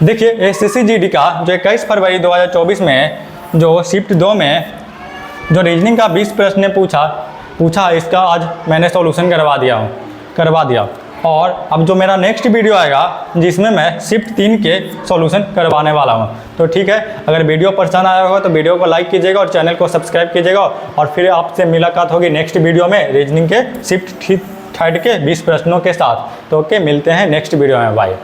देखिए SSC-GD का जो 21 फरवरी 2024 में जो शिफ्ट 2 में जो रीजनिंग का 20 प्रश्न पूछा, इसका आज मैंने सॉल्यूशन करवा दिया। और अब जो मेरा नेक्स्ट वीडियो आएगा जिसमें मैं शिफ्ट 3 के सॉल्यूशन करवाने वाला हूं। तो ठीक है, अगर वीडियो पसंद आया होगा तो वीडियो को लाइक कीजिएगा और चैनल को सब्सक्राइब कीजिएगा, और फिर आपसे मुलाकात होगी नेक्स्ट वीडियो में रीजनिंग के शिफ्ट 3 के 20 प्रश्नों के साथ। तो ओके, मिलते हैं नेक्स्ट वीडियो में, बाय।